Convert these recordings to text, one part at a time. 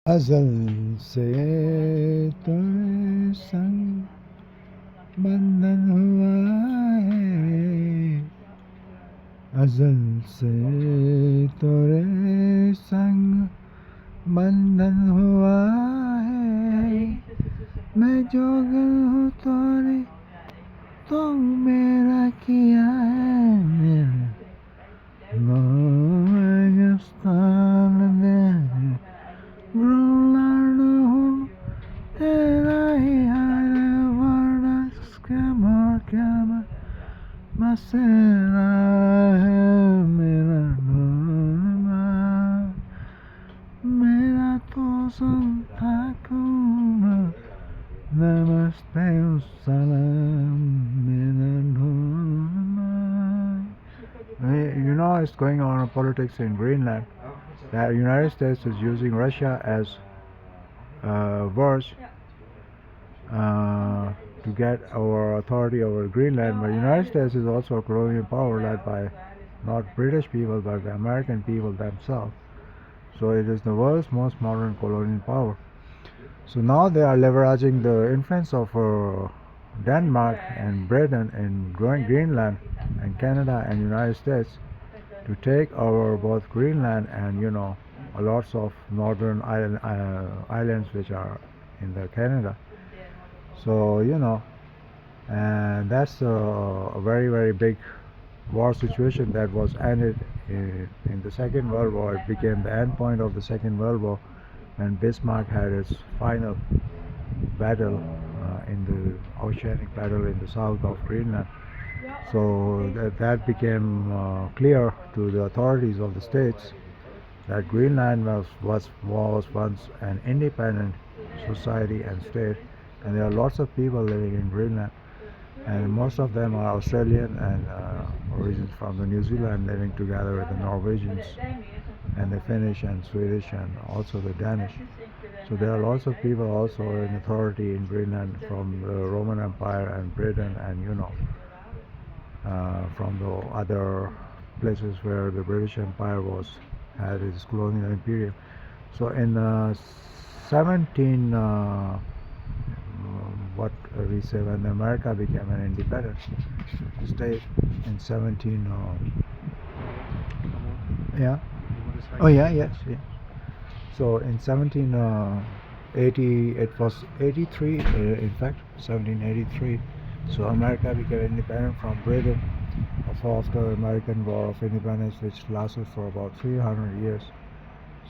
अज़ल से तेरे संग बंधन हुआ है। अज़ल से तेरे संग बंधन हुआ है। मैं जोगल हूँ तोरी तो मेरा किया है। मेरा गिरफ्तार दे गुलाम हूँ तेरा ही हर वर्ड क्या मसला है। मेरा ढूंढना मेरा तो संता खूना नमस्ते सलाम मेरा ढूंढना. It's going on politics in Greenland. The United States is using Russia as verge to get our authority over Greenland. But the United States is also a colonial power led by not British people but the American people themselves. So it is the world's most modern colonial power. So now they are leveraging the influence of Denmark and Britain in growing Greenland and Canada and United States to take over both Greenland and lots of northern islands which are in the Canada. So and that's a very very big war situation that was ended in the Second World War. It became the end point of the Second World War when Bismarck had its final battle in the oceanic battle in the south of Greenland. So that became clear to the authorities of the states that Greenland was once an independent society and state, and there are lots of people living in Greenland, and most of them are Australian and origins from the New Zealand, living together with the Norwegians and the Finnish and Swedish and also the Danish. So there are lots of people also in authority in Greenland from the Roman Empire and Britain and from the other places where the British Empire had its colonial imperium. So in 17 what we say when America became an independent state in 17 yeah oh yeah yes yeah. So in 1780 it was 83 in fact 1783. So America became independent from Britain after the American War of Independence, which lasted for about 300 years.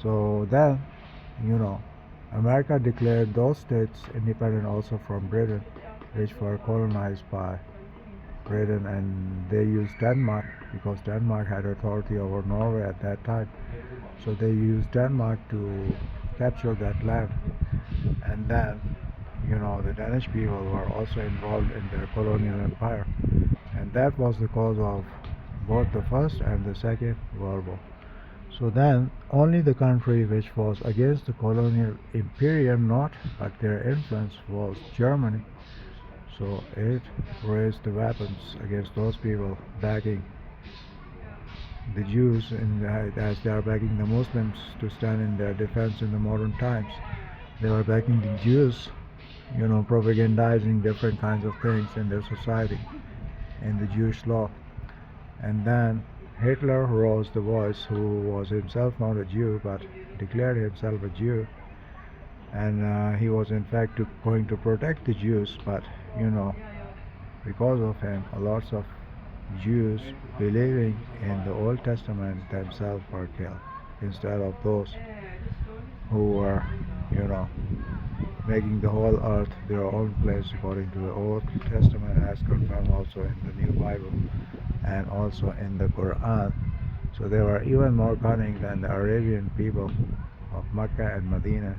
So then, you know, America declared those states independent also from Britain, which were colonized by Britain, and they used Denmark because Denmark had authority over Norway at that time. So they used Denmark to capture that land, and then the Danish people were also involved in their colonial empire, and that was the cause of both the First and the Second World War. So then, only the country which was against the colonial imperium, not but their influence, was Germany. So it raised the weapons against those people, backing the Jews as they are backing the Muslims to stand in their defense in the modern times. They were backing the Jews, propagandizing different kinds of things in their society, in the Jewish law. And then Hitler rose the voice, who was himself not a Jew but declared himself a Jew, and he was in fact going to protect the Jews, but because of him, lots of Jews believing in the Old Testament themselves were killed instead of those who were, you know, making the whole earth their own place according to the Old Testament, as confirmed also in the New Bible and also in the Quran. So they were even more cunning than the Arabian people of Mecca and Medina,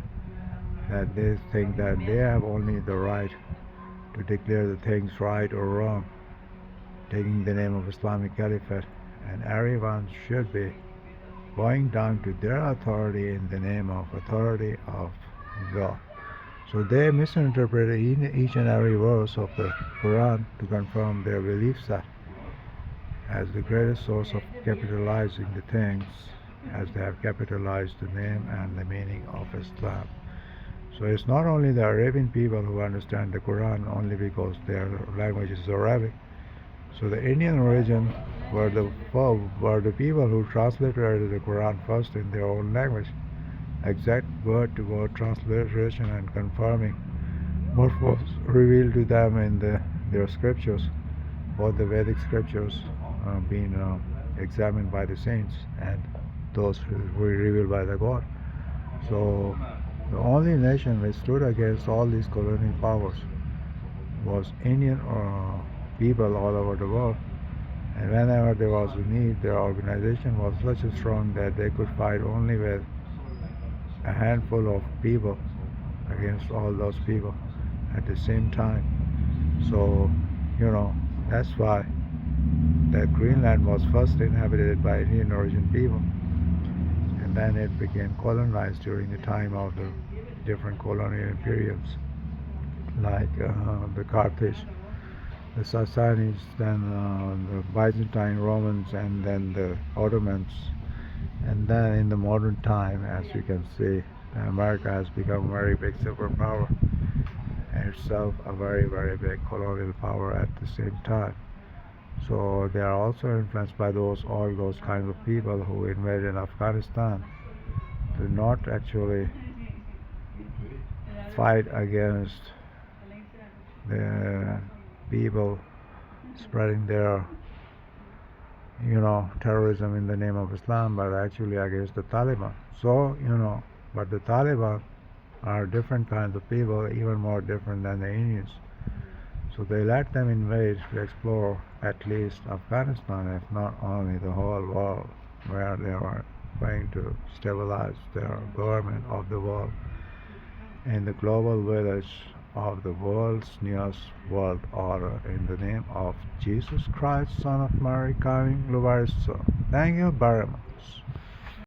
that they think that they have only the right to declare the things right or wrong, taking the name of Islamic caliphate, and everyone should be bowing down to their authority in the name of authority of God. So they misinterpret each and every verse of the Quran to confirm their belief set as the greatest source of capitalizing the things, as they have capitalized the name and the meaning of Islam. So it's not only the Arabian people who understand the Quran only because their language is Arabic. So the Indian region were the people who translated the Quran first in their own language, exact word-to-word transliteration and confirming what was revealed to them in their scriptures, both the Vedic scriptures being examined by the saints and those who were revealed by the God. So the only nation which stood against all these colonial powers was Indian people all over the world. And whenever there was a need, their organization was such strong that they could fight only with a handful of people against all those people at the same time. So, that's why that Greenland was first inhabited by Indian origin people, and then it became colonized during the time of the different colonial periods, like the Carthage, the Sassanids, then the Byzantine Romans, and then the Ottomans. And then in the modern time, as you can see, America has become a very big superpower and itself a very, very big colonial power at the same time. So they are also influenced by all those kinds of people who invaded Afghanistan to not actually fight against the people spreading their terrorism in the name of Islam, but actually against the Taliban. So, but the Taliban are different kinds of people, even more different than the Indians. So they let them invade to explore at least Afghanistan, if not only the whole world, where they are going to stabilize their government of the world in the global village of the world's newest world order in the name of Jesus Christ, Son of Mary, coming, glorious. Thank you very much.